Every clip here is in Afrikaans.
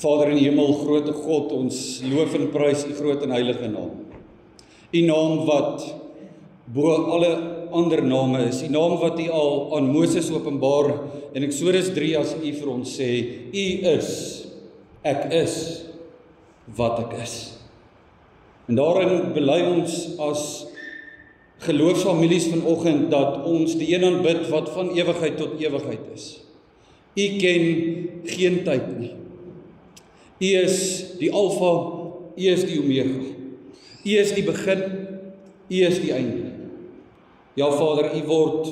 Vader in die hemel, grote God, ons loof en prys U groot en heilige naam. U naam wat bo alle ander name is, U naam wat U al aan Moses openbaar in Eksodus 3 as U vir ons sê, U is, ek is wat ek is. En daarin bely ons as geloofsfamilies vanoggend dat ons die een aanbid wat van ewigheid tot ewigheid is. U ken geen tyd nie. U is die Alfa, U is die Omega. U is die begin, U is die einde. Ja Vader, U word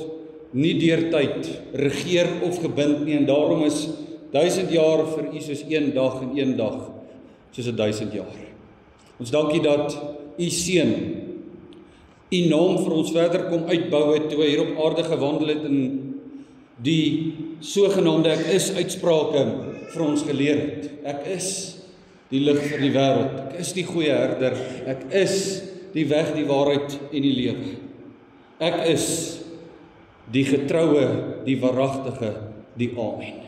nie deur tyd regeer of gebind nie, en daarom is 1000 jaar vir U soos een dag en een dag soos 1000 jaar. Ons dankie dat U Seun U naam vir ons verder kom uitbou het toe hy hier op aarde gewandel het en die sogenaamde ek is uitsprake vir ons geleer het. Ek is die lig vir die wêreld. Ek is die goeie herder. Ek is die weg, die waarheid en die lewe. Ek is die getroue, die waaragtige, die Amen.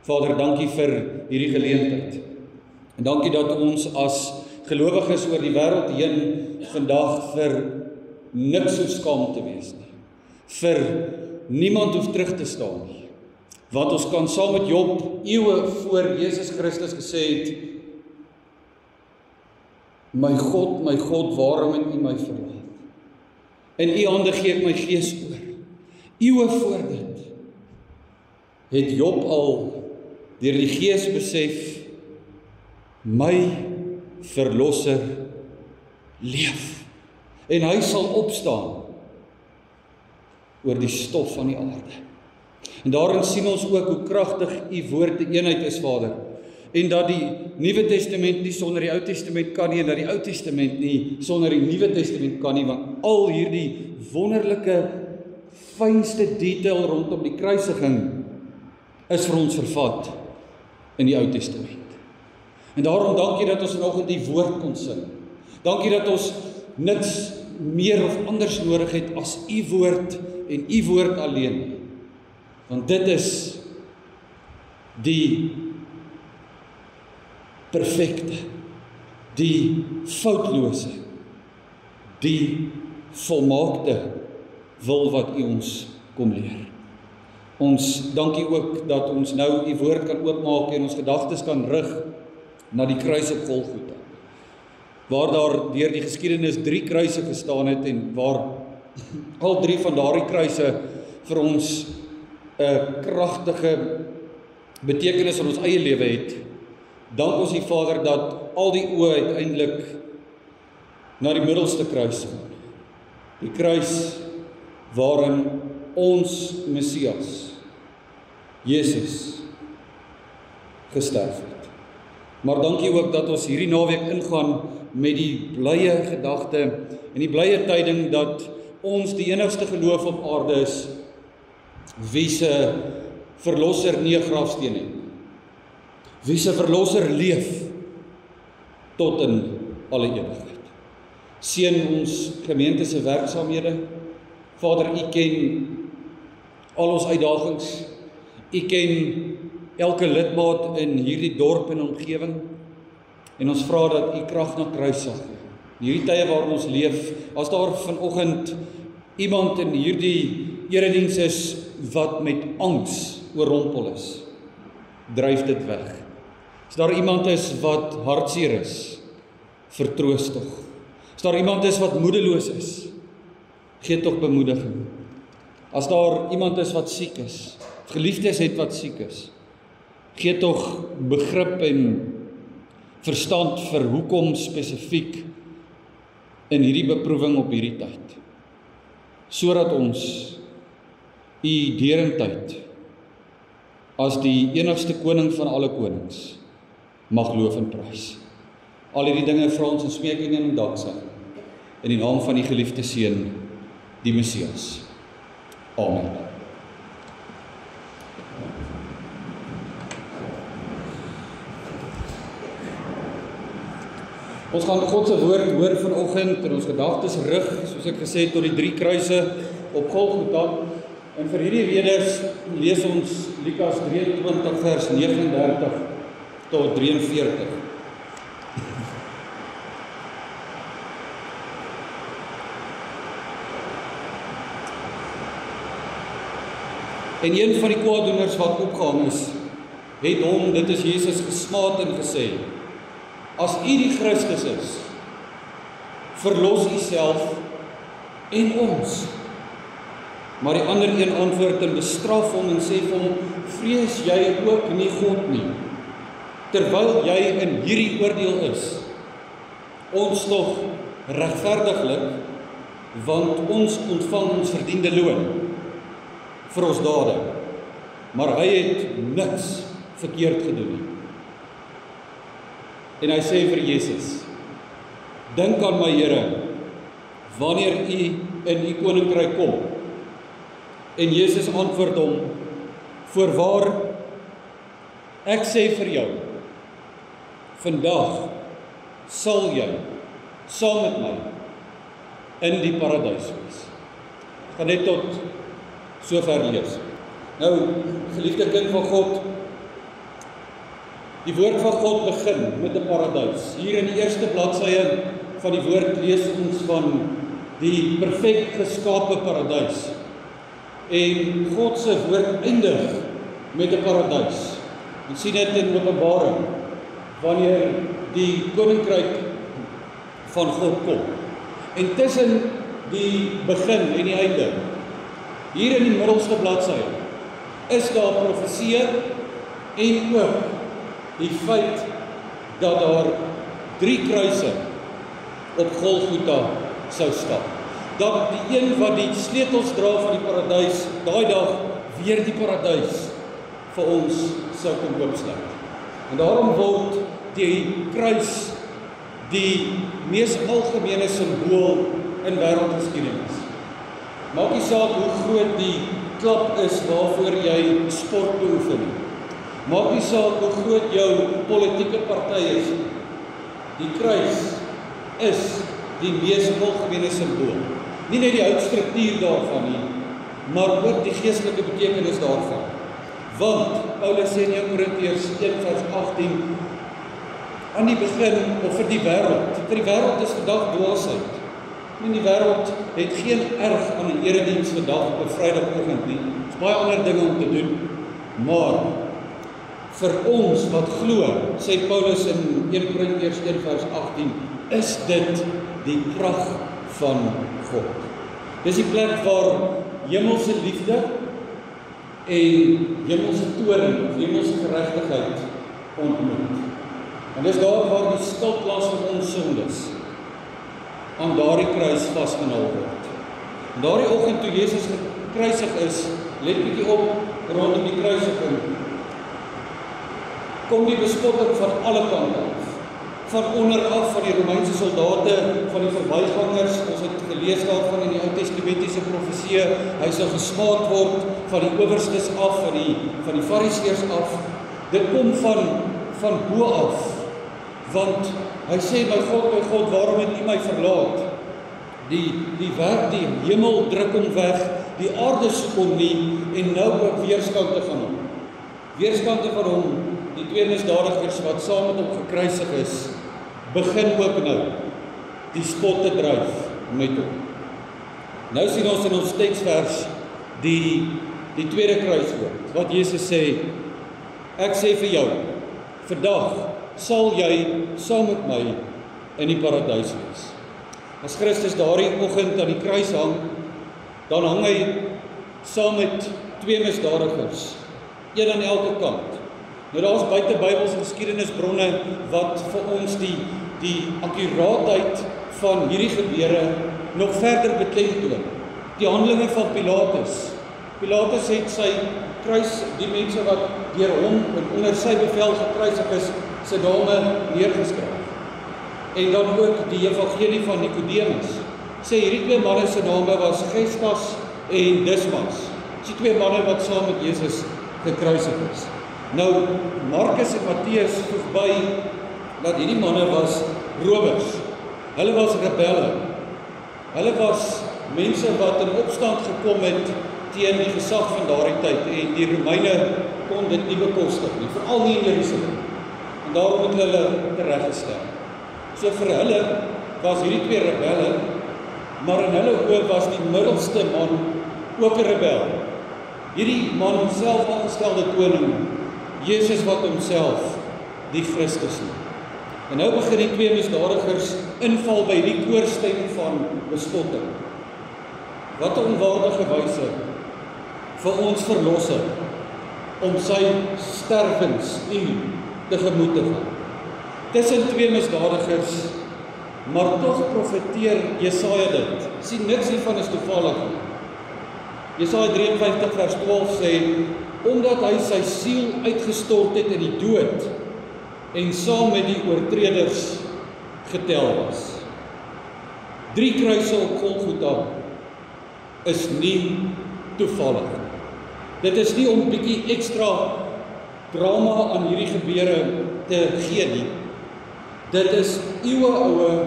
Vader, dankie vir hierdie geleentheid. En dankie dat ons as gelowiges oor die wêreld heen vandag vir niks hoef skaam te wees nie. Vir niemand hoef terug te staan nie. Want ons kan saam met Job eeue voor Jesus Christus gesê het, my God, waarom het U my verlaat? In U hande gee ek my gees oor. Eeue voor dit het Job al deur die Gees besef, my verlosser leef. En hy sal opstaan oor die stof van die aarde. En daarin sien ons ook hoe kragtig U woord die eenheid is, Vader. En dat die Nuwe Testament nie sonder die Ou Testament kan nie, en dat die Ou Testament nie sonder die Nuwe Testament kan nie, want al hierdie wonderlike, fynste detail rondom die kruisiging is vir ons vervat in die Ou Testament. En daarom dankie dat ons vanoggend die woord kon sing. Dankie dat ons niks meer of anders nodig het as U woord en U woord alleen. Want dit is die perfekte, die foutlose, die volmaakte wil wat U ons kom leer. Ons dankie ook dat ons nou U woord kan oopmaak en ons gedagtes kan rig na die kruis op Golgotha, waar daar deur die geskiedenis 3 kruise gestaan het en waar al 3 van daardie kruise vir ons 'n kragtige betekenis in ons eie lewe het. Dank ons die Vader dat al die oë uiteindelik na die middelste kruis gaan. Die kruis waarin ons Messias, Jesus, gesterf het. Maar dankie ook dat ons hierdie naweek ingaan met die blye gedagte en die blye tyding dat ons die enigste geloof op aarde is, wie se verlosser nie 'n grafsteen het. Wie se verlosser leef tot in alle ewigheid. Seën ons gemeente se werksaamhede. Vader, U ken al ons uitdagings. U ken elke lidmaat in hierdie dorp en omgewing. En ons vra dat U krag na kruis sal gee. In hierdie tye waarin ons leef, as daar vanoggend iemand in hierdie erediens is wat met angs oorrompel is, dryf dit weg. As daar iemand is wat hartseer is, vertroos tog. As daar iemand is wat moedeloos is, gee tog bemoediging. As daar iemand is wat siek is, geliefdes het wat siek is, gee tog begrip en verstand vir hoekom spesifiek in hierdie beproewing op hierdie tyd. Sodat ons U derendheid as die enigste koning van alle konings mag loof en prys. Al hierdie dinge vra ons in smeeking en danksegging in die naam van die geliefde Seun, die Messias. Amen. Ons gaan God se woord hoor vanoggend en ons gedagtes rig, soos ek gesê het, tot die 3 kruise op Golgotha. En vir hierdie rede lees ons Lukas 23 vers 39 tot 43. En een van die kwaaddoeners wat opgehang is, het hom, dit is Jesus, gesmaad en gesê: As u die Christus is, verlos u self en ons. Maar die ander een antwoord en bestraf hom en sê vir hom: Vrees jy ook nie God nie, terwyl jy in hierdie oordeel is? Ons tog regverdiglik, want ons ontvang ons verdiende loon vir ons dade, maar hy het niks verkeerd gedoen nie. En hy sê vir Jesus: Dink aan my Here, wanneer u in u koninkryk kom. En Jesus antwoord hom: Voorwaar, ek sê vir jou, vandag sal jy saam met my in die paradys wees. Ek gaan net tot sover lees. Nou, geliefde kind van God, die woord van God begin met 'n paradys. Hier in die eerste bladsye van die woord lees ons van die perfek geskape paradys. En God se woord eindig met 'n paradys. Ons sien dit in Openbaring, wanneer die koninkryk van God kom. En tussen die begin en die einde, hier in die middelste bladsy, is daar profeseë en ook die feit dat daar 3 kruise op Golgotha sou staan. Dat die een wat die sleutels dra van die paradys, daai dag weer die paradys vir ons sou kom oopsluit. En daarom word die kruis die mees algemene simbool in wêreldgeskiedenis. Maak nie saak hoe groot die klap is waarvoor jy sport beoefen nie. Maak nie saak hoe groot jou politieke party is. Die kruis is die mees algemene simbool. Nie net die houtstruktuur daarvan nie, maar ook die geestelike betekenis daarvan. Want Paulus sê in 1 Korintiërs 1:18, aan die begin, of vir die wêreld is vandag dwaasheid. En die wêreld het geen erg aan 'n erediens vandag op 'n Vrydagoggend nie. Daar's baie ander dinge om te doen, maar vir ons wat glo, sê Paulus in 1 Korintiërs 1:18, is dit die krag van God. Dis die plek waar hemelse liefde en hemelse toorn of hemelse geregtigheid ontmoet. En dis daar waar die skuldlas van ons sondes aan daardie kruis vasgenaal word. En daardie oggend toe Jesus gekruisig is, let bietjie op rondom die kruisiging, kom die bespotting van alle kante af. Van onder af, van die Romeinse soldate, van die verbygangers, ons het gelees daarvan in die Ou Testamentiese profeseë, hy sal gesmaad word van die owerstes af, van die Fariseërs af. Dit kom van bo af, want hy sê, my God, waarom het u my verlaat? Die hemel druk hom weg, die aarde soek hom nie, en nou ook weerskante van hom. Weerskante van hom, die 2 misdadigers wat saam met hom gekruisig is, begin ook nou die spot te dryf met hom. Nou sien ons in ons teksvers die tweede kruiswoord, wat Jesus sê, ek sê vir jou, vandag sal jy saam met my in die paradys wees. As Christus daardie oggend aan die kruis hang, dan hang hy saam met 2 misdadigers, een aan elke kant. Nou daar's buite Bybelse geskiedenisbronne wat vir ons die akkuraatheid van hierdie gebeure nog verder beklemtoon. Die handelinge van Pilatus. Pilatus het sy kruis, die mense wat deur hom en onder sy bevel gekruisig is, sy name neergeskryf. En dan ook die evangelie van Nikodemus. Sê hierdie 2 manne se name was Gestas en Dismas. Die 2 manne wat saam met Jesus gekruisig is. Nou, Markus en Matteus voeg by dat hierdie manne was rowers. Hulle was rebelle. Hulle was mense wat in opstand gekom het teen die gesag van daardie tyd en die Romeine kon dit nie bekostig nie, veral nie in Jerusalem. En daarom het hulle tereggestel. So vir hulle was hierdie twee rebelle, maar in hulle oë was die middelste man ook 'n rebel. Hierdie man self aangestelde koning, Jesus wat homself die Christus noem. En nou begin die twee misdadigers inval by die koorstem van bespotting. Wat 'n onwaardige wyse vir ons verlosser om sy sterwensuur tegemoet te gaan. Tussen twee misdadigers, maar tog profeteer Jesaja dit. Sien, niks hiervan is toevallig nie. Jesaja 53 vers 12 sê, omdat hy sy siel uitgestort het in die dood en saam met die oortreders getel was. 3 kruise op Golgotha is nie toevallig. Dit is nie om 'n bietjie ekstra drama aan hierdie gebeure te gee nie. Dit is eeueoue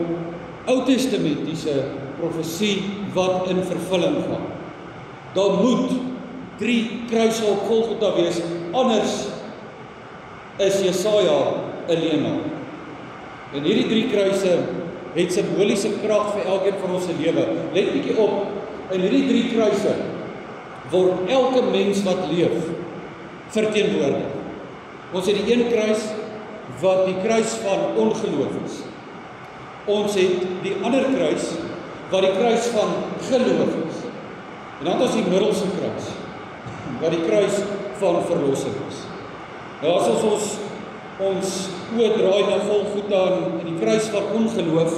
Ou Testamentiese profesie wat in vervulling gaan. Daar moet 3 kruise op Golgotha wees, anders is Jesaja 'n leenaar. En hierdie 3 kruise het simboliese krag vir elkeen van ons se lewe. Let bietjie op, in hierdie 3 kruise word elke mens wat leef verteenwoordig. Ons het die een kruis wat die kruis van ongeloof is. Ons het die ander kruis wat die kruis van geloof is. En dan het ons die middelste kruis wat die kruis van verlossing is. Nou as ons oë draai na Golgotha en die kruis van ongeloof,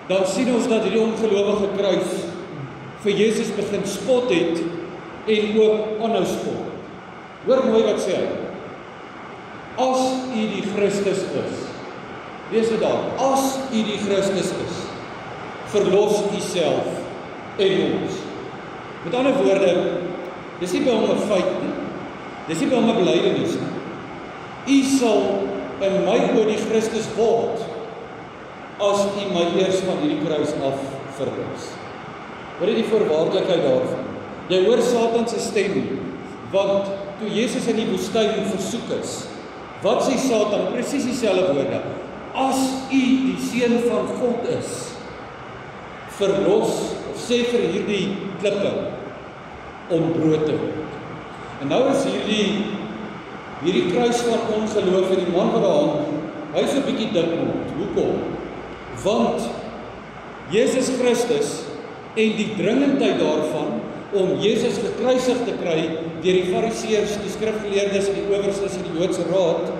dan sien ons dat hierdie ongelowige kruis vir Jesus begin spot het en ook aanhou spot. Hoor mooi wat sê hy. As u die Christus is, lees dit daar, as u die Christus is, verlos u self en ons. Met ander woorde, dis nie by hom 'n feit nie, dis nie by hom 'n belydenis nie. U sal in my oë die Christus word, as u my eers van hierdie kruis af verlos. Hoor jy die voorwaardelikheid daarvan? Jy hoor Satan se stem, want toe Jesus in die woestyn versoek is, wat sê Satan? Presies dieselfde woorde. As u die seun van God is, verlos, of sê vir hierdie klippe, om brood te word. En nou is hierdie kruis van ongeloof en die man wat daar hang, hy is 'n bietjie dikmond. Hoekom? Want Jesus Christus en die dringendheid daarvan om Jesus gekruisig te kry deur die Fariseërs, die skrifgeleerdes en die owerstes en die Joodse raad,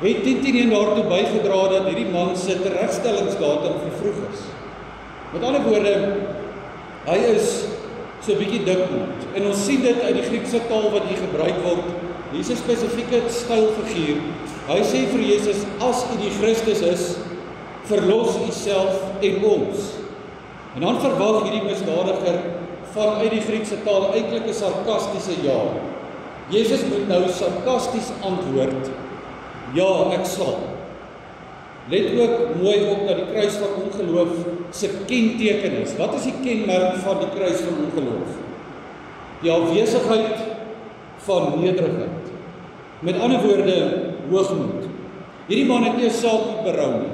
het teen daartoe bygedra dat hierdie man se teregstellingsdatum vervroeg is. Met ander woorde, hy is so 'n bietjie dikmond. En ons sien dit uit die Griekse taal wat hier gebruik word. Hier is 'n spesifieke stylfiguur. Hy sê vir Jesus, as u die Christus is, verlos u self en ons. En dan verwag hierdie misdadiger vanuit die Griekse taal eintlik 'n sarkastiese ja. Jesus moet nou sarkasties antwoord, ja, ek sal. Let ook mooi op dat die kruis van ongeloof se kenteken is. Wat is die kenmerk van die kruis van ongeloof? Die afwesigheid van nederigheid. Met ander woorde, hoogmoed. Hierdie man het nie 'n saak met berou nie.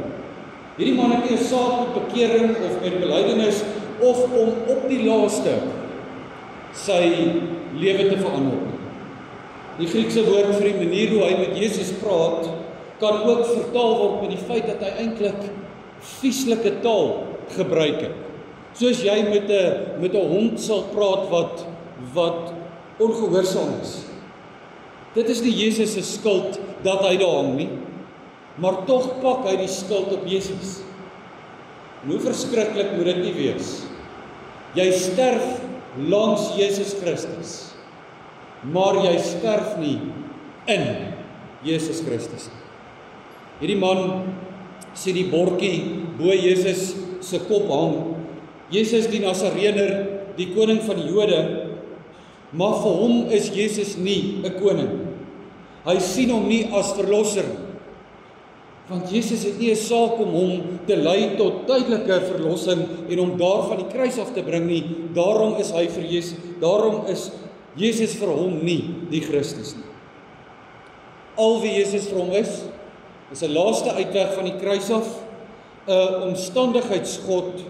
Hierdie man het nie 'n saak met bekering of met belydenis of om op die laaste sy lewe te verander. Die Griekse woord vir die manier hoe hy met Jesus praat, kan ook vertaal word met die feit dat hy eintlik vieslike taal gebruik het. Soos jy met 'n hond sal praat wat ongehoorsaam is. Dit is nie Jesus se skuld dat hy daar hang nie, maar tog pak hy die skuld op Jesus. En hoe verskriklik moet dit nie wees? Jy sterf langs Jesus Christus, maar jy sterf nie in Jesus Christus nie. Hierdie man sien die bordjie bo Jesus se kop hang. Jesus die Nasareëner, die koning van die Jode, maar vir hom is Jesus nie 'n koning. Hy sien hom nie as verlosser nie. Want Jesus het nie 'n saak om hom te lei tot tydelike verlossing en om daarvan die kruis af te bring nie. Daarom is Jesus vir hom nie die Christus nie. Al wie Jesus vir hom Dis 'n laaste uitweg van die kruis af, 'n omstandigheidsgod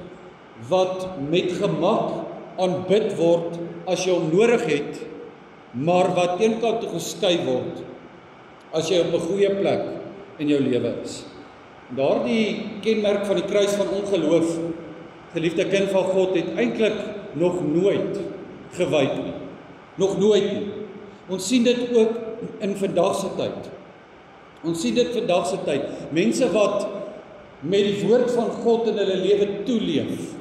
wat met gemak aanbid word as jy hom nodig het, maar wat eenkant toe geskei word as jy op 'n goeie plek in jou lewe is. Daardie kenmerk van die kruis van ongeloof, geliefde kind van God, het eintlik nog nooit gewyd nie. Nog nooit nie. Ons sien dit ook in vandag se tyd. Ons sien dit vandag se tyd. Mense wat met die woord van God in hulle lewe toeleef.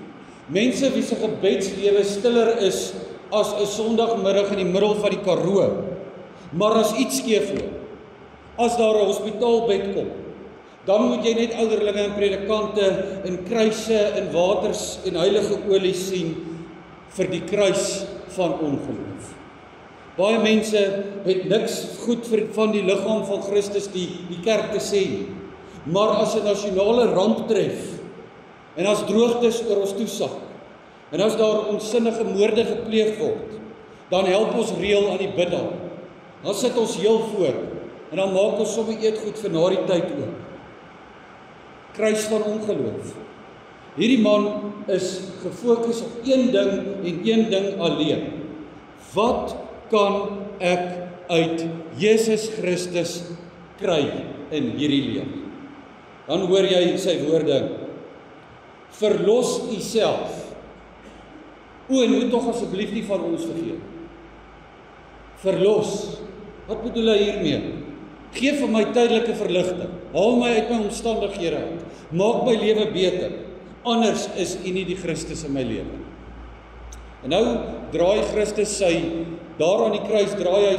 Mense wie se gebedslewe stiller is as 'n Sondagmiddag in die middel van die Karoo. Maar as iets skeef loop, as daar 'n hospitaalbed kom, dan moet jy net ouderlinge en predikante in kruise en waters en heilige olie sien vir die kruis van ongeloof. Baie mense het niks goed van die liggaam van Christus, die kerk te sê nie. Maar as 'n nasionale ramp tref, en as droogtes oor ons toesak, en as daar onsinnige moorde gepleeg word, dan help ons reël aan die biddaal. Dan sit ons heel voor, en dan maak ons sommer eetgoed vir na die tyd ook. Kruis van ongeloof. Hierdie man is gefokus op een ding en een ding alleen. Wat kan ek uit Jesus Christus kry in hierdie lewe? Dan hoor jy sy woorde, verlos u self. En moet tog asseblief nie van ons vergeet. Verlos. Wat bedoel hy hiermee? Geef vir my tydelike verligting. Haal my uit my omstandighede uit. Maak my lewe beter. Anders is u nie die Christus in my lewe. En nou draai Christus daar aan die kruis draai hy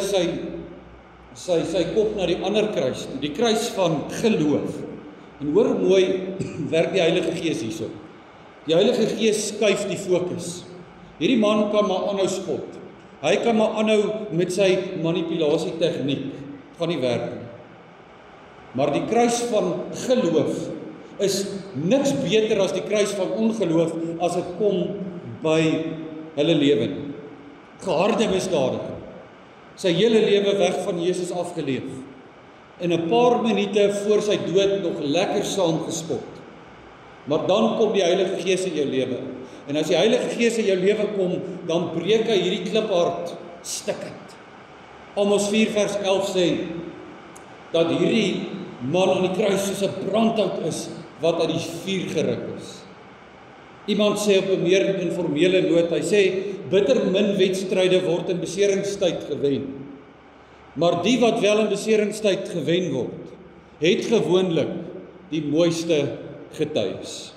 sy kop na die ander kruis, die kruis van geloof. En hoor mooi, werk die Heilige Gees hierso. Die Heilige Gees skuif die fokus. Hierdie man kan maar aanhou spot. Hy kan maar aanhou met sy manipulasie tegniek. Gaan nie werk nie. Maar die kruis van geloof is niks beter as die kruis van ongeloof as dit kom by hulle lewe. Geharde misdadiger. Sy hele lewe weg van Jesus afgeleef. In 'n paar minute voor sy dood nog lekker saam gespot. Maar dan kom die Heilige Gees in jou lewe. En as die Heilige Gees in jou lewe kom, dan breek hy hierdie kliphart stikkend. Amos 4 vers 11 sê, dat hierdie man aan die kruis soos 'n brandhout is, wat uit die vuur geruk is. Iemand sê op 'n meer informele noot, hy sê, bitter min wedstryde word in beseringstyd gewen. Maar die wat wel in beseringstyd gewen word, het gewoonlik die mooiste getuies.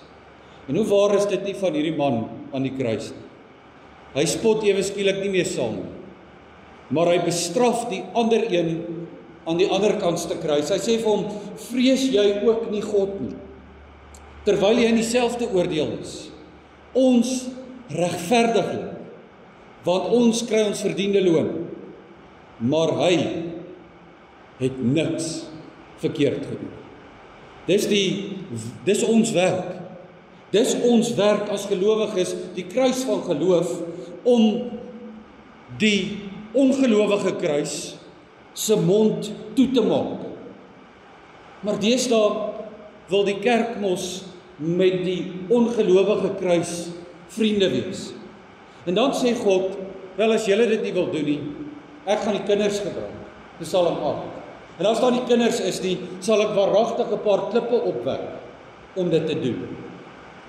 En hoe waar is dit nie van hierdie man aan die kruis nie? Hy spot ewe skielik nie meer saam nie. Maar hy bestraf die ander een aan die ander kant te kruis. Hy sê vir hom, vrees jy ook nie God nie, terwyl jy in dieselfde oordeel is. Ons regverdiglik, want ons kry ons verdiende loon, maar hy het niks verkeerd gedoen. Dis ons werk. Dis ons werk as gelowiges, die kruis van geloof, om die ongelowige kruis se mond toe te maak. Maar deesdae wil die kerk mos met die ongelowige kruis vriende wees. En dan sê God, wel as julle dit nie wil doen nie, ek gaan die kinders gebruik. Dis Psalm 8. En as daar nie kinders is nie, sal ek waaragtig 'n paar klippe opwek om dit te doen.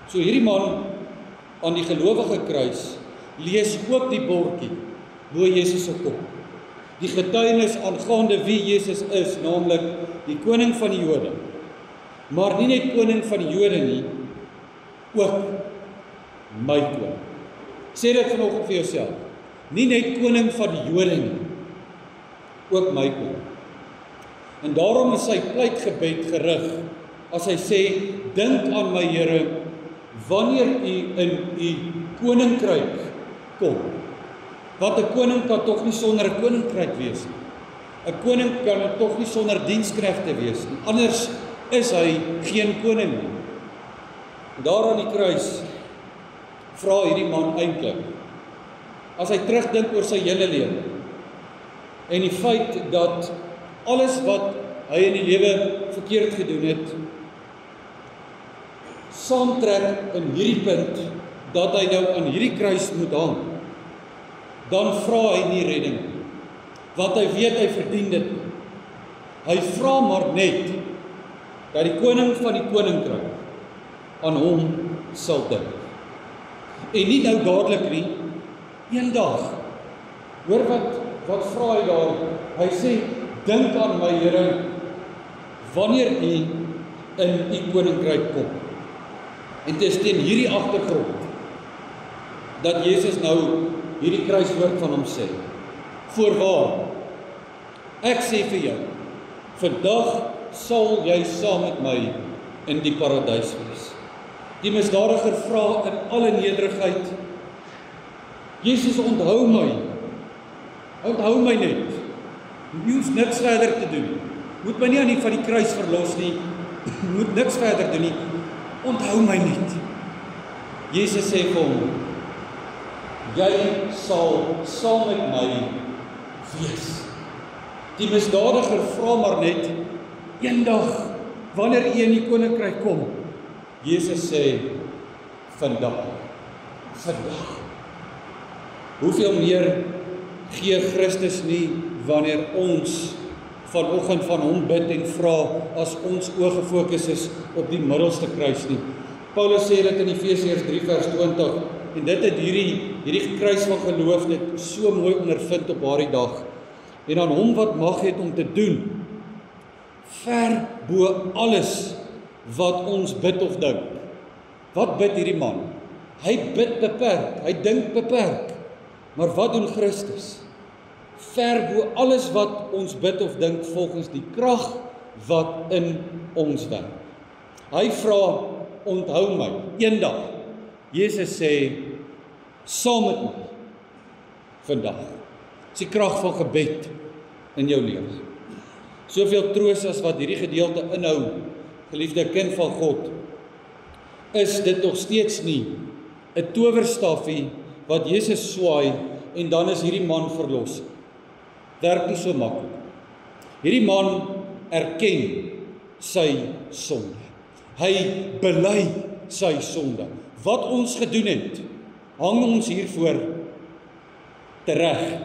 So hierdie man aan die gelowige kruis lees ook die bordjie bo Jesus se kop. Die getuienis aangaande wie Jesus is, naamlik die koning van die Jode. Maar nie net koning van die Jode nie, ook my koning. Sê dit vanoggend vir jouself. Nie net koning van die Jode nie, ook my koning. En daarom is sy pleitgebed gerig, as hy sê, dink aan my Here, wanneer u in u koninkryk kom. Want 'n koning kan tog nie sonder 'n koninkryk wees nie. 'n koning kan tog nie sonder diensknegte wees nie. Anders is hy geen koning nie. Daar aan die kruis vra hierdie man eintlik, as hy terugdink oor sy hele lewe, en die feit dat alles wat hy in die lewe verkeerd gedoen het, saamtrek in hierdie punt, dat hy nou aan hierdie kruis moet hang, dan vra hy nie redding, want hy weet hy verdien dit. Hy vra maar net, dat die koning van die koninkryk aan hom sal dink. En nie nou dadelik nie, eendag. Hoor wat vra hy daar? Hy sê, dink aan my Here, wanneer u in u koninkryk kom. En dit is teen hierdie agtergrond, dat Jesus nou hierdie kruiswoord van hom sê. Voorwaar, ek sê vir jou, vandag sal jy saam met my in die paradys wees. Die misdadiger vra in alle nederigheid, Jesus, onthou my net, jy hoef niks verder te doen, moet my nie aan die van die kruis verlos nie, moet niks verder doen nie, onthou my net. Jesus sê vir hom, jy sal saam met my wees. Die misdadiger vra maar net, eendag, wanneer u in die koninkryk kom, Jesus sê, vandag. Hoeveel meer gee Christus nie, wanneer ons vanoggend van hom bid en vra, as ons oë gefokus is op die middelste kruis nie. Paulus sê dit in Efesiërs 3 vers 20, en dit het hierdie kruis van geloof dit so mooi ondervind op daardie dag, en aan hom wat mag het om te doen, ver bo alles wat ons bid of dink. Wat bid hierdie man? Hy bid beperk, hy dink beperk, maar wat doen Christus? Ver bo alles wat ons bid of dink volgens die krag wat in ons werk. Hy vra, onthou my, eendag. Jesus sê, saam met my, vandag. Dis die krag van gebed in jou lewe. Soveel troos as wat hierdie gedeelte inhou, geliefde kind van God, is dit nog steeds nie 'n towerstafie wat Jesus swaai en dan is hierdie man verlos. Werk nie so maklik. Hierdie man erken sy sonde. Hy bely sy sonde. Wat ons gedoen het, hang ons hiervoor tereg.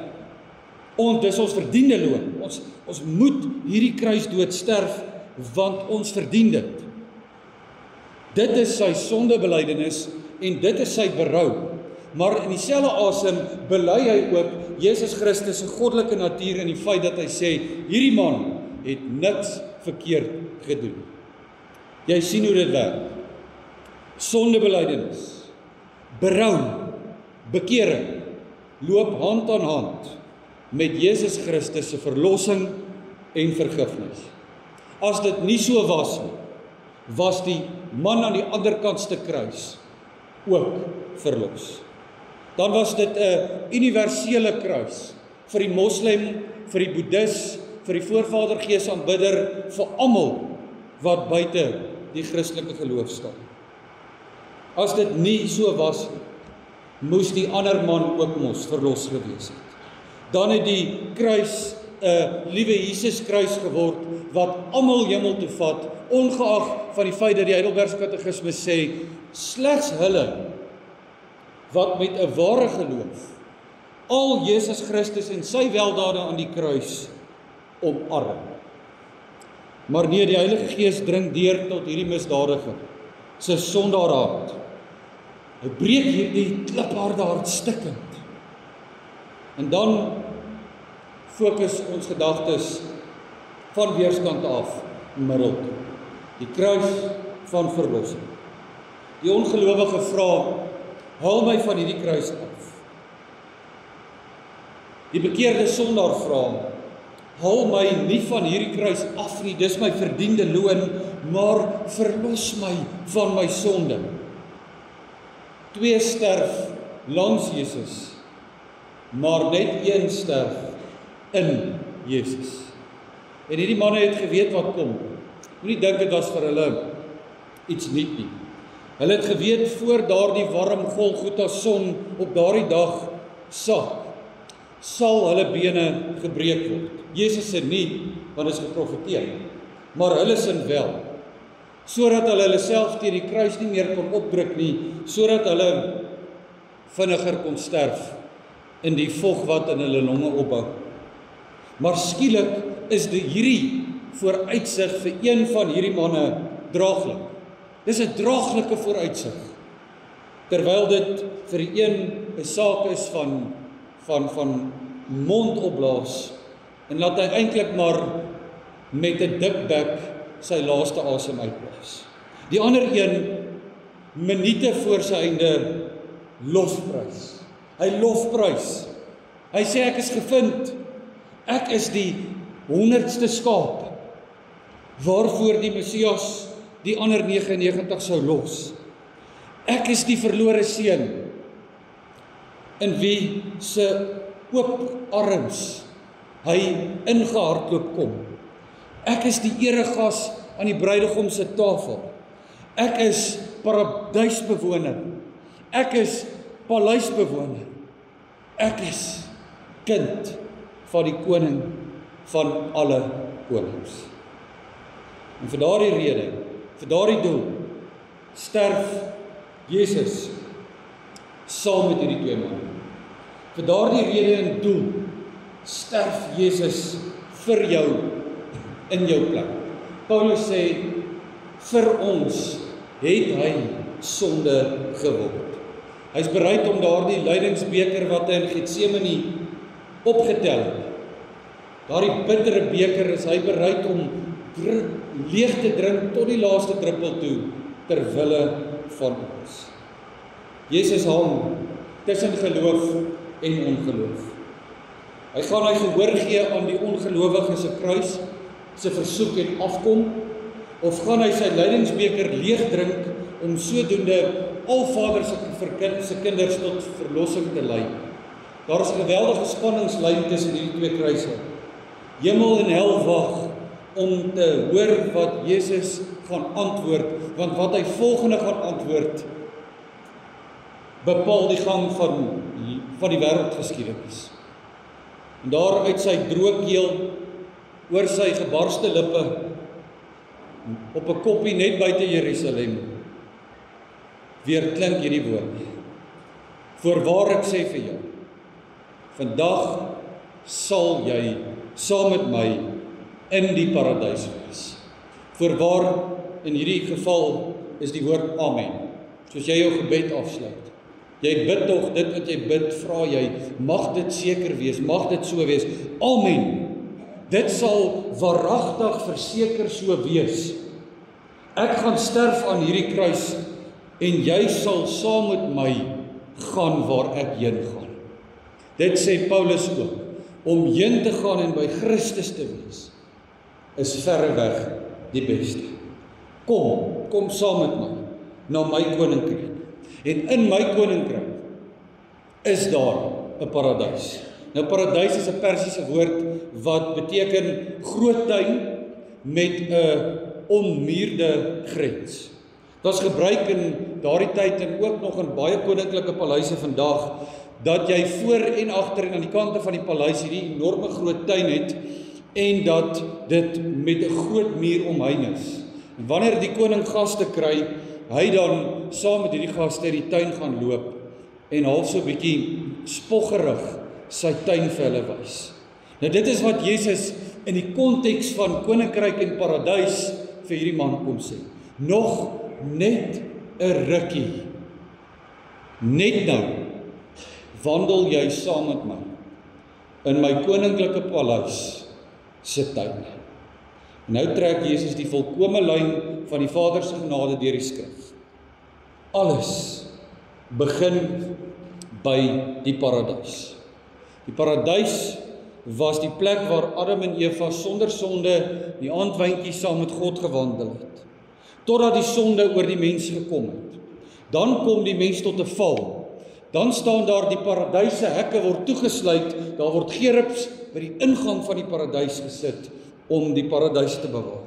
Dis ons verdiende loon. Ons moet hierdie kruisdood sterf, want ons verdien dit. Dit is sy sondebelydenis en dit is sy berou. Maar in dieselfde asem bely hy ook Jesus Christus se goddelike natuur in die feit dat hy sê, hierdie man het niks verkeerd gedoen. Jy sien hoe dit werk. Sondebelydenis, berou, bekering, loop hand aan hand met Jesus Christus se verlossing en vergifnis. As dit nie so was nie, was die man aan die ander kantste kruis ook verlos. Dan was dit 'n universele kruis vir die moslem, vir die boeddhis, vir die voorvadergees aanbidder, vir almal wat buite die Christelike geloof staan. As dit nie so was nie, moes die ander man ook mos verlos gewees het. Dan het die kruis 'n liewe Jesus kruis geword wat almal hemel toe vat, ongeag van die feit dat die Heidelbergse Katekismes sê, slegs hulle wat met 'n ware geloof al Jesus Christus en sy weldade aan die kruis omarm. Maar nee, die Heilige Gees dring deur tot hierdie misdadiger se sondaar hart. Hy breek hierdie klipharde hart stikkend. En dan fokus ons gedagtes van weerskante af middel toe. Die kruis van verlossing. Die ongelowige vra, haal my van hierdie kruis af. Die bekeerde sondaar vra, haal my nie van hierdie kruis af nie, dis my verdiende loon, maar verlos my van my sonde. Twee sterf langs Jesus, maar net een sterf in Jesus. En hierdie manne het geweet wat kom. Moenie dink dit was vir hulle iets nuut nie. Hulle het geweet voor daardie warm Golgotha son op daardie dag sal hulle bene gebreek word. Jesus sê nie, want dit is geprofeteer. maar hulle sin wel, sodat hulle self teen die kruis nie meer kon opdruk nie, sodat hulle vinniger kon sterf in die vog wat in hulle longe opbou. Maar skielik is hierdie vooruitsig vir een van hierdie manne draaglik. Dis 'n draaglike vooruitsig. Terwyl dit vir een 'n saak is van mond opblaas en laat hy eintlik maar met 'n dik bek sy laaste asem uitblaas. Die ander een minute voor sy einde lofprys. Hy lofprys. Hy sê ek is gevind. Ek is die 100ste skaap waarvoor die Messias die ander 99 sou los. Ek is die verlore seun in wie se oop arms hy ingehardloop kom. Ek is die eregas aan die bruidegom se tafel. Ek is paradysbewoner. Ek is paleisbewoner. Ek is kind van die koning van alle konings. En vir daardie rede, vir daardie doel, sterf Jesus saam met hierdie twee manne. Vir daardie rede en doel, sterf Jesus vir jou in jou plek. Paulus sê, vir ons het hy sonde geword. Hy is bereid om daardie lydingsbeker wat hy in Getsemane opgetel het, daardie bittere beker is hy bereid om leeg te drink tot die laaste druppel toe, ter wille van ons. Jesus hang tussen geloof en ongeloof. Hy gaan gehoor gee aan die ongelowige se kruis, se versoek en afkom, of gaan hy sy lydingsbeker leeg drink om sodoende al Vader se kinders tot verlossing te lei. Daar is 'n geweldige spanningslyn tussen hierdie twee kruise. Hemel en hel wag om te hoor wat Jesus gaan antwoord, want wat hy volgende gaan antwoord, bepaal die gang van die wêreldgeskiedenis. En daar uit sy droë keel, oor sy gebarste lippe, op 'n koppie net buite Jerusalem, weer klink hierdie woord. Voorwaar ek sê vir jou, vandag sal jy saam met my in die paradys wees. Voorwaar, in hierdie geval is die woord amen. Soos jy jou gebed afsluit. Jy bid tog dit wat jy bid, vra jy, mag dit seker wees, mag dit so wees. Amen. Dit sal waaragtig verseker so wees. Ek gaan sterf aan hierdie kruis en jy sal saam met my gaan waar ek heen gaan. Dit sê Paulus ook, om heen te gaan en by Christus te wees, is verreweg die beste. Kom saam met my, na my koninkryk. En in my koninkryk is daar 'n paradys. Nou paradys is 'n Persiese woord wat beteken groot tuin met 'n onmuurde grens. Dit is gebruik in daardie tyd en ook nog in baie koninklike paleise vandag, dat jy voor en agter en aan die kante van die paleis hierdie enorme groot tuin het en dat dit met 'n groot muur omheind is. En wanneer die koning gaste kry, hy dan saam met hierdie gaste in die tuin gaan loop en half so 'n bietjie spoggerig sy tuin vir hulle wys. Nou dit is wat Jesus in die konteks van koninkryk en paradys vir hierdie man kom sê. Nog net 'n rukkie. Net nou wandel jy saam met my in my koninklike paleis se tuin. Nou trek Jesus die volkomme lyn van die Vader se genade deur die skrif. Alles begin by die paradys. Die paradys was die plek waar Adam en Eva sonder sonde die aandwyntjie saam met God gewandel het, totdat die sonde oor die mens gekom het. Dan kom die mens tot 'n val. Dan staan daar die paradyse hekke word toegesluit, daar word gerubs by die ingang van die paradys gesit om die paradys te bewaak.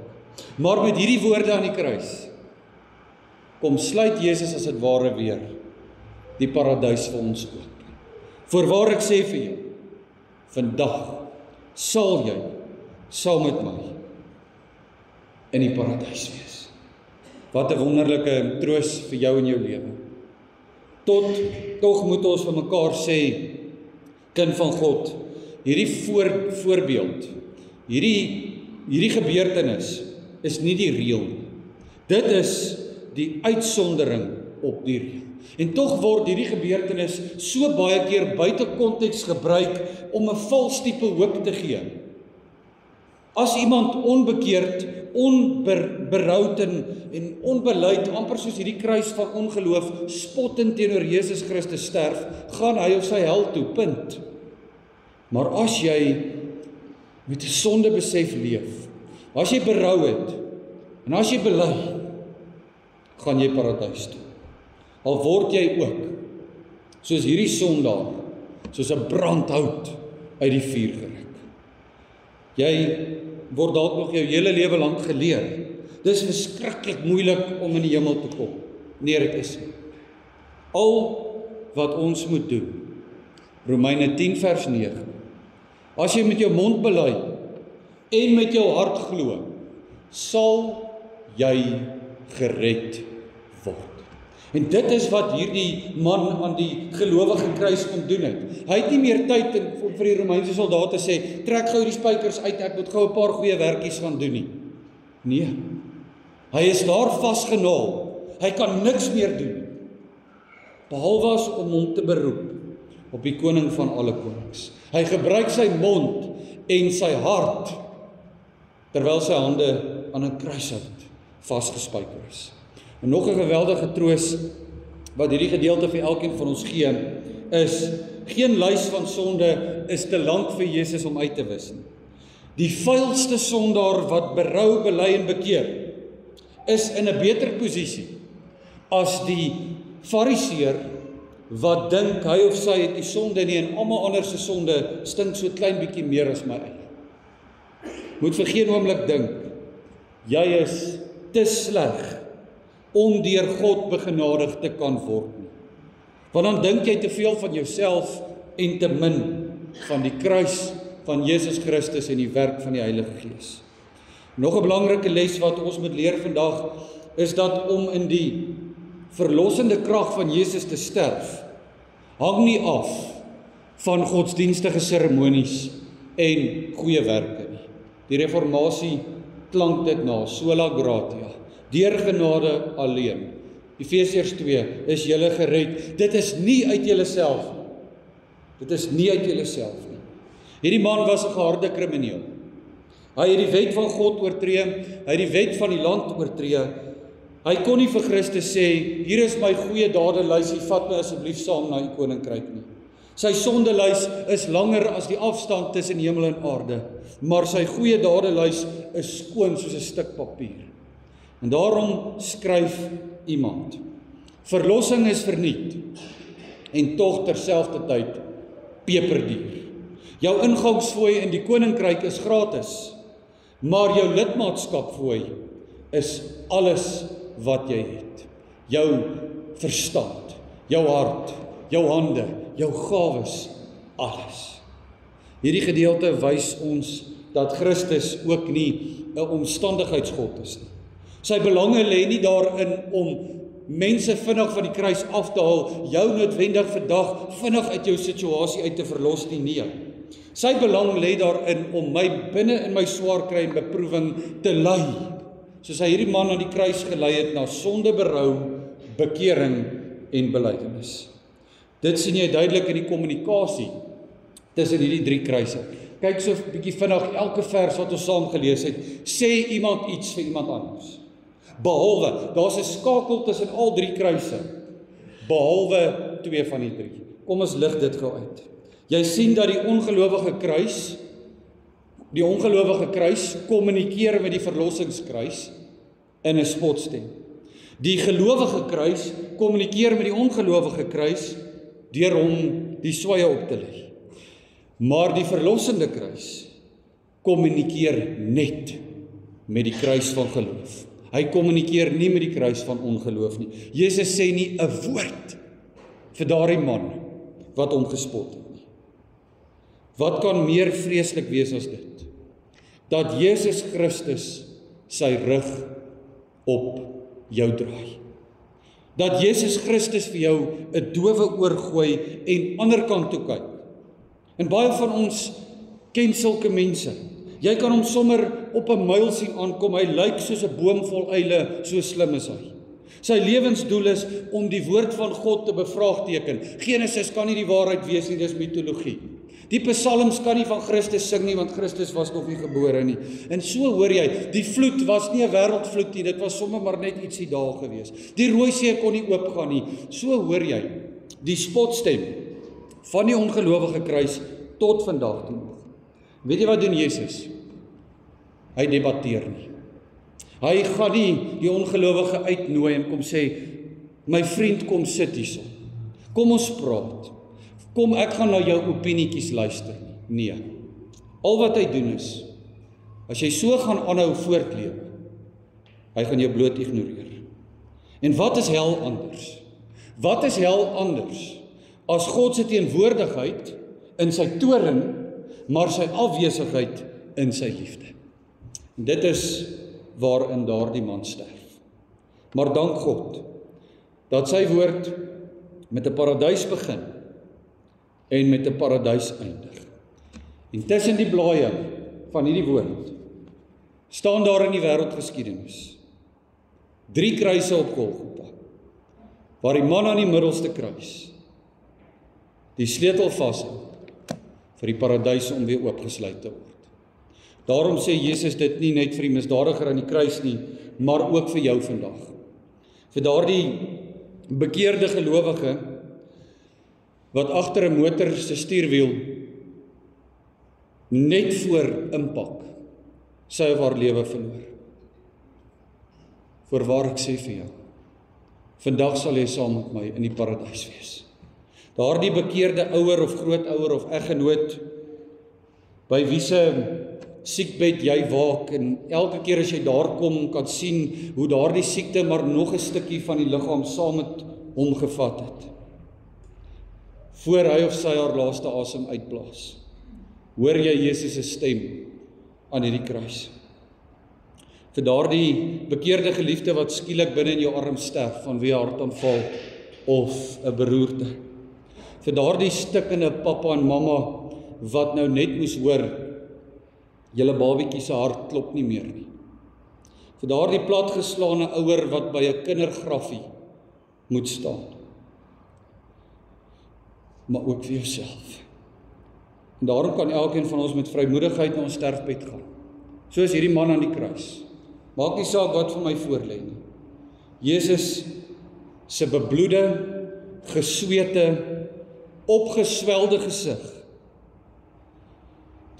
Maar met hierdie woorde aan die kruis kom sluit Jesus as dit ware weer die paradys vir ons oop. Voorwaar ek sê vir jou, vandag sal jy saam met my in die paradys wees. Wat 'n wonderlike troos vir jou in jou lewe. Tog moet ons vir mekaar sê, kind van God, hierdie voorbeeld, hierdie gebeurtenis is nie die reël nie. Dit is die uitsondering op die reël. En tog word hierdie gebeurtenis so baie keer buite konteks gebruik om 'n vals tipe hoop te gee. As iemand onbekeerd, onberoud en onbeleid, amper soos hierdie kruis van ongeloof, spottend teenoor Jesus Christus sterf, gaan hy of sy hel toe, punt. Maar as jy met 'n sondebesef leef, as jy berou het, en as jy bely, gaan jy paradys toe. Al word jy ook, soos hierdie sondaar, soos 'n brandhout uit die vuur geruk. Jy word dalk nog jou hele lewe lank geleer, dis verskriklik moeilik om in die hemel te kom. Nee, dit is nie. Al wat ons moet doen, Romeine 10 vers 9, as jy met jou mond bely en met jou hart glo, sal jy gered word. En dit is wat hierdie man aan die gelowige kruis kom doen het. Hy het nie meer tyd om vir die Romeinse soldate sê, trek gou die spykers uit, ek moet gou 'n paar goeie werkies gaan doen nie. Nee, hy is daar vasgenaal, hy kan niks meer doen, behalwe as om hom te beroep op die koning van alle konings. Hy gebruik sy mond en sy hart, terwyl sy hande aan 'n kruishout vasgespijker is. En nog 'n geweldige troos wat hierdie gedeelte vir elkeen van ons gee, is geen lys van sonde is te lank vir Jesus om uit te wis nie. Die vuilste sondaar wat berou, bely en bekeer, is in 'n beter posisie as die fariseer wat dink hy of sy het die sonde nie en almal anders se sonde stink so klein bietjie meer as my eie. Moet vir geen oomblik dink, jy is te sleg om deur God begenadig te kan word nie. Want dan dink jy te veel van jouself en te min van die kruis van Jesus Christus en die werk van die Heilige Gees. Nog 'n belangrike les wat ons moet leer vandag, is dat om in die verlossende krag van Jesus te sterf, hang nie af van godsdienstige seremonies en goeie werke nie. Die reformatie klank dit na, sola gratia, deur genade alleen. Efesiërs 2, is julle gered. Dit is nie uit julleself nie. Dit is nie uit julleself nie. Hierdie man was 'n geharde krimineel. Hy het die wet van God oortree, hy het die wet van die land oortree. Hy kon nie vir Christus sê, hier is my goeie dadelys, vat my asseblief saam na die koninkryk nie. Sy sondelys is langer as die afstand tussen hemel en aarde, maar sy goeie dadelys is skoon soos 'n stuk papier. En daarom skryf iemand, verlossing is verniet, en tog terselfdertyd peperduur. Jou ingangsfooi in die koninkryk is gratis, maar jou lidmaatskapfooi is alles wat jy het. Jou verstand, jou hart, jou hande, jou gawes, alles. Hierdie gedeelte wys ons dat Christus ook nie 'n omstandigheidsgod is nie. Sy belange lê nie daarin om mense vinnig van die kruis af te haal, jou noodwendig vandag vinnig uit jou situasie uit te verlos nie, nee. Sy belang lê daarin om my binne in my swaar kry en beproewing te lei, soos hy hierdie man aan die kruis gelei het na sonde, berou, bekering en belydenis. Dit sien jy duidelik in die kommunikasie tussen hierdie drie kruise. Kyk so 'n bietjie vinnig, elke vers wat ons saam gelees het, sê iemand iets vir iemand anders. Behalwe, daar's 'n skakel tussen al drie kruise, behalwe twee van die drie. Kom ons lig dit gou uit. Jy sien dat die ongelowige kruis kommunikeer met die verlossingskruis in 'n spotstem. Die gelowige kruis kommunikeer met die ongelowige kruis deur hom die sweye op te lê. Maar die verlossende kruis kommunikeer net met die kruis van geloof. Hy kommunikeer nie met die kruis van ongeloof nie. Jesus sê nie 'n woord vir daardie man wat hom gespot het nie. Wat kan meer vreeslik wees as dit? Dat Jesus Christus sy rug op jou draai. Dat Jesus Christus vir jou 'n dowe oor gooi en ander kant toe kyk. En baie van ons ken sulke mense. Jy kan hom sommer op 'n myl sien aankom, hy lyk soos 'n boom vol eile, so slim is hy. Sy lewensdoel is om die woord van God te bevraagteken. Genesis kan nie die waarheid wees nie, dis mitologie. Die psalms kan nie van Christus sing nie, want Christus was nog nie gebore nie. En so hoor jy, die vloed was nie 'n wêreldvloed nie, dit was sommer maar net ietsie daar gewees. Die Rooi See kon nie oopgaan nie. So hoor jy die spotstem van die ongelowige kruis tot vandag toe nog. Weet jy wat doen Jesus? Hy debatteer nie. Hy gaan nie die ongelowige uitnooi en kom sê, my vriend, kom sit hierso. Kom ons praat. Kom, ek gaan na jou opinietjies luister. Nee. Al wat hy doen is, as jy so gaan aanhou voortleef, hy gaan jou bloot ignoreer. En wat is hel anders? Wat is hel anders as God se teenwoordigheid in sy toorn, maar sy afwesigheid in sy liefde? En dit is waarin daardie man sterf. Maar dank God dat sy woord met 'n paradys begin en met 'n paradys eindig. En tussen die blaaie van hierdie woord staan daar in die wêreldgeskiedenis 3 kruise op Golgotha, waar die man aan die middelste kruis die sleutel vashou vir die paradys om weer oopgesluit te word. Daarom sê Jesus dit nie net vir die misdadiger aan die kruis nie, maar ook vir jou vandag. Vir daardie bekeerde gelowige wat agter 'n motor se stuurwiel net voor impak sy of haar lewe verloor. Voorwaar ek sê vir jou, vandag sal jy saam met my in die paradys wees. Daardie bekeerde ouer of grootouer of eggenoot by wie se siekbed jy waak en elke keer as jy daar kom kan sien hoe daardie siekte maar nog 'n stukkie van die liggaam saam met hom gevat het. Voor hy of sy haar laaste asem uitblaas, hoor jy Jesus se stem aan hierdie kruis. Vir daardie bekeerde geliefde wat skielik binne in jou arm sterf van wie hartaanval of 'n beroerte. Vir daardie stikkende pappa en mamma wat nou net moes hoor, julle babietjie se hart klop nie meer nie. Vir daardie platgeslaane ouer wat by 'n kindergraffie moet staan. Maar ook vir jouself. En daarom kan elkeen van ons met vrymoedigheid na ons sterfbed gaan. Soos hierdie man aan die kruis. Maak nie saak wat vir my voorlê nie. Jesus se bebloede, geswete, opgeswelde gesig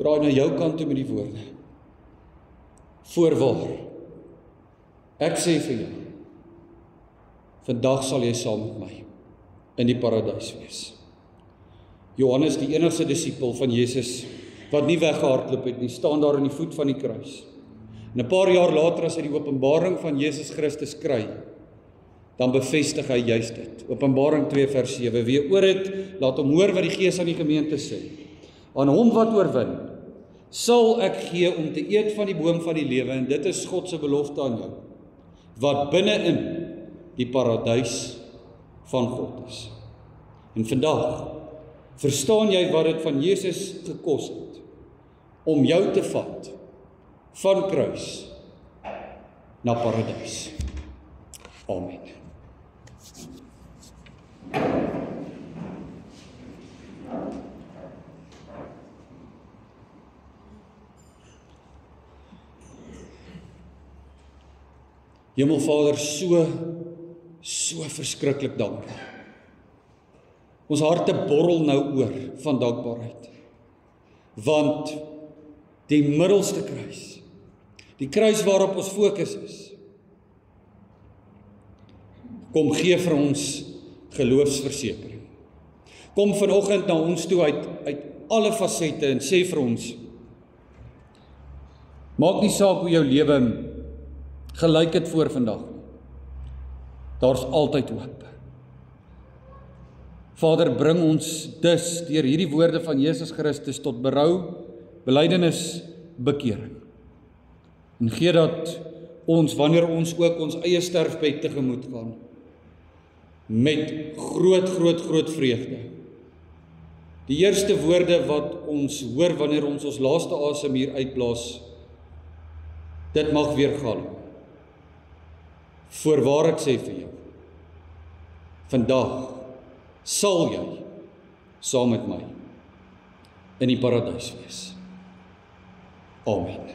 draai na jou kant toe met die woorde. Voorwaar, ek sê vir jou, vandag sal jy saam met my in die paradys wees. Johannes, die enigste disipel van Jesus, wat nie weggehardloop het nie, staan daar in die voet van die kruis. En 'n paar jaar later, as hy die openbaring van Jesus Christus kry, dan bevestig hy juist dit. Openbaring 2 vers 7, wie oor het, laat hom hoor wat die Gees aan die gemeente sê. Aan hom wat oorwin, sal ek gee om te eet van die boom van die lewe, en dit is God se belofte aan jou, wat binne-in die paradys van God is. En vandag, verstaan jy wat dit van Jesus gekos het, om jou te vat, van kruis, na paradys. Amen. Hemelvader, so verskriklik dankbaar. Ons harte borrel nou oor van dankbaarheid. Want die middelste kruis, die kruis waarop ons fokus is, kom gee vir ons geloofsversekering. Kom vanoggend na ons toe uit alle fasette en sê vir ons, maak nie saak hoe jou lewe gelyk het voor vandag. Daar's altyd hoop. Vader, bring ons dus deur hierdie woorde van Jesus Christus tot berou, belydenis, bekering. En gee dat ons, wanneer ons ook ons eie sterfbed tegemoet gaan, met groot vreugde. Die eerste woorde wat ons hoor wanneer ons laaste asem hier uitblaas, dit mag weer gaan. Voorwaar ek sê vir jou, vandag sal jy saam met my in die paradys wees. Amen.